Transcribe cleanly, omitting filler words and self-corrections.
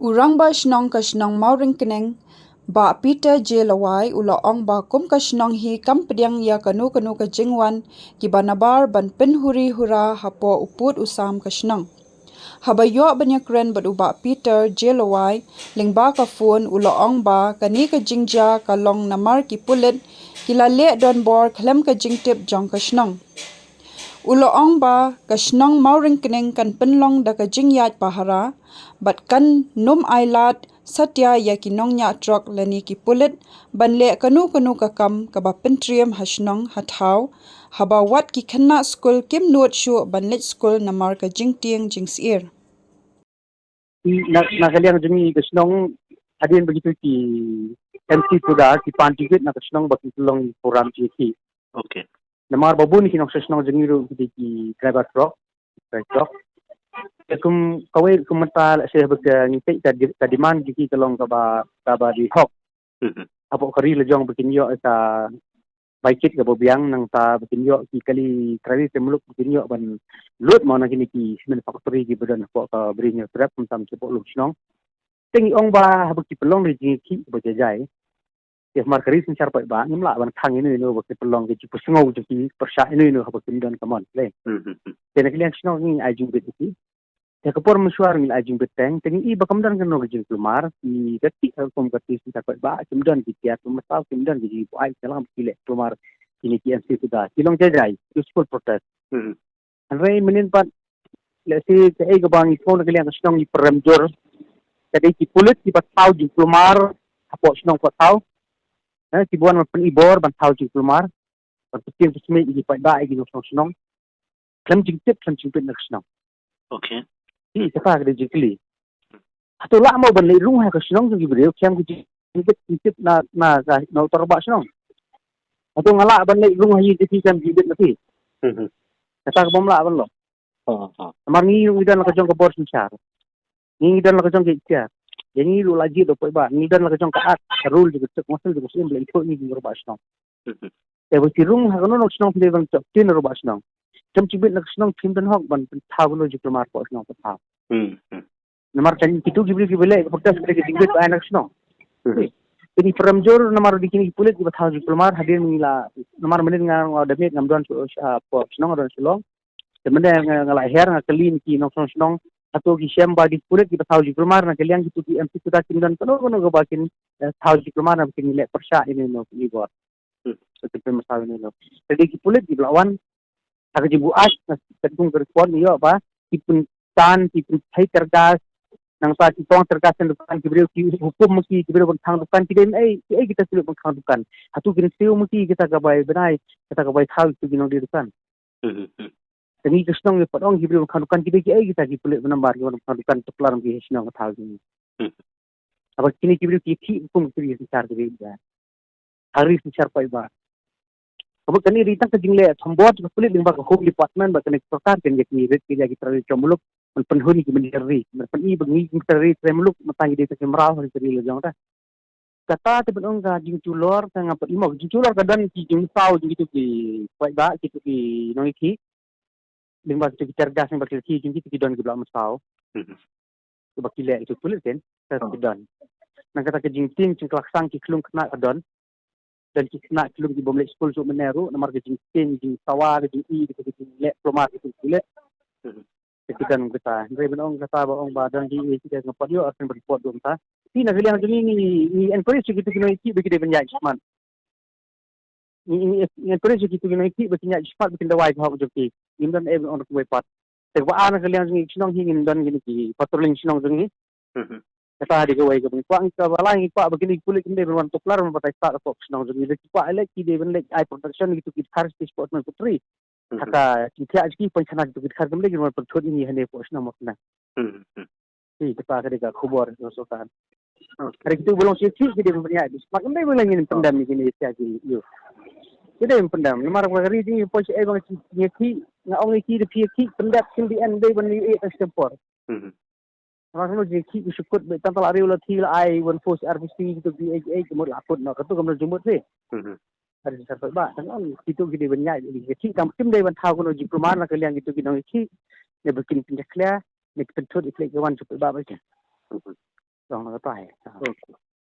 Rangbah Shnong ka Shnong mauring keneng ba Peter J lawai ulo ong ba kum ka Shnong hi kam pediang ya kanu ka jingwan ki banabar ban penhuri hura hapo uput usam ka Shnong. Habayo banyak ren bad uba Peter J lawai lingba ka phone ulo ong ba kani ka jingja ka long namar ki pulit kila le don bor klem ka jingtip jong ka Shnong. Ulo ong ba ka Shnong mauring keneng kan penlong da ka jingyat pahara bat kan num ailat satya ya ki nong nya trok lani ki pulit ban le kanu ka kam ka ba pentriam ha Shnong hathau haba wat ki khanna school kim nuat shu ban let school namar ka jingtiang jingsir. Nakaliang jumi ka Shnong hadin begitu ki MC Puda ki pantigit na ka Shnong baki tulong program ki. Okay. Namar babu ni kinong Shnong jumi ro ki driver truck. Kum kawai kumental saya bekerja ngitai ka demand ki kalong ka ba di hok. Apo kari lejong bekinyo ka baikit ka bobiang nang ta bekinyo ki kali kali temuluk bekinyo ban lut mo na kini ki semen factory ki badan ko ka brinyo trap sam sepok lu Shnong. Tengi ong ba habki pelong ri ki bojajai. Ya mar kari sin char ba nimla ban thang ini no bakti pelong ki pusngau ki persya ini no habki dan kamon le. Tenaklian Shnong ni ajung bet ki. Ya Khubor mesyuar mil ajung beteng tengi i bakamdan kan no jingbuaid i gati kom gati sin takot ba kemudian dikiat masal kemudian di buai dalam pilek Khubor ini ki MC sudah kilong jajai useful protest anrai menin pat lesi ke ai gabang phone kalian Shnong i peremjor tadi ki pulit ki patau jingbuaid apo Shnong patau ki buan pen ibor ban tau jingbuaid berpikir semai i pat ba i Shnong kan jingtip nak Shnong. Okay. Di sepa ke digitally. Atau lah mau beli rumah ke Shnong tu beliau kiam ke jingtip na terba Shnong. Atau ngalak beli rumah ye di kiam jingtip nanti. Kata ke bomla ban lo. Amar ni ngidan la kajong ke bor sinsar. Ni ngidan la kajong ke ikhtiar. Yang ni lu lagi do poi ba ngidan la kajong ke at rule juga cek masal juga sim beli ikut ni terba Shnong. Tapi rumah kan no Shnong pilih bang cek tin terba Shnong. Jam cibit nak Shnong tim dan hok ban tahu lo jiklemar ko Shnong ko tahu. Namar kan itu gibri gibele fakta sekali jingit ba anak Shnong. Jadi peremjor namar dikini pulit di tahu jiklemar hadir mila namar menit ngang damit ngamdon po Shnong don Shlong. Temen ngalai her ngakelin ki nong Shnong atau ki syam ba di pulit di tahu jiklemar na kalian gitu ki MC sudah timdan kono go bakin tahu jiklemar na bikin le persya ini no libor. Seperti masalah ini no. Jadi ki pulit di lawan Aga jingbuaid terkung respon iyo ba tipun tan tipun thai tergas nang sa tipong tergas dukan kibreu ki hukum mesti kibreu bang dukan kiden kita sulit bang dukan hatu kin siu mesti kita gabai benai kita gabai thau tu ginong di dukan tani Shnong ni padong kibreu bang dukan kide ki kita ki pulit menambar ki bang dukan teplar ki Shnong thau ni apa kini kibreu ki hukum ki sar ki ya hari sar pai ba Kamu kini ritang ke jingle sambot ke kulit lingba ke home department ba kene sarkar kan yakni ret ke jagi terlalu comuluk men penhuni ki menjeri men pen bengi terri tremuluk matang ide ke merau hari teri lejong ta kata te benong ga jing tulor tang apa imo jing tulor kadan ki jing pau gitu ki pai ba gitu ki noi ki lingba ke cerdas yang bakil ki jing ki don ki bla masau ke bakile itu kulit kan ki don nang kata ke jing ting jing klaksang ki klung kena kadon dan kita belum di bomlek school so meneru nomor jing jing sawar jing i gitu le plomar gitu le kita ngre benong kata ba ong badan di kita ngapot yo akan berpot dong ta ti na giliang ni encourage gitu kino iki bagi dia banyak man ni encourage gitu kino iki bagi banyak cepat bikin dawai hok joki indan even on the way part te ba ana giliang ni Shnong hingin dan gini ki patrolling Shnong ni kata di gawai ke bangkuang ke balaiñ pak begini kulit ini berwan toklar membatai tak apa Shnong jadi pak elek ki ben lek ai protection gitu kit khar sport man putri kata kita aji penchana gitu kit khar kemle gimana perthod ini hane po Shnong makna kita ke Khubor so kan hari itu belum sih dia punya mak embe belum ini pendam ini siaji yo kita yang pendam nomor hari ini pos ai bang ki ngaong ki de ki pendap sin di end ban ni export Orang tu jadi syukur betul lari ulah thil ai one force RPC gitu di kemur laput nak tu kemur jumut sih. Hari sampai ba kan itu gede banyak jadi kam tim dewan tahu kalau jingbuaid nak kalian gitu kita ni dia bikin pinjak clear ni tentu iflek kawan sampai ba baca. dong na ta hai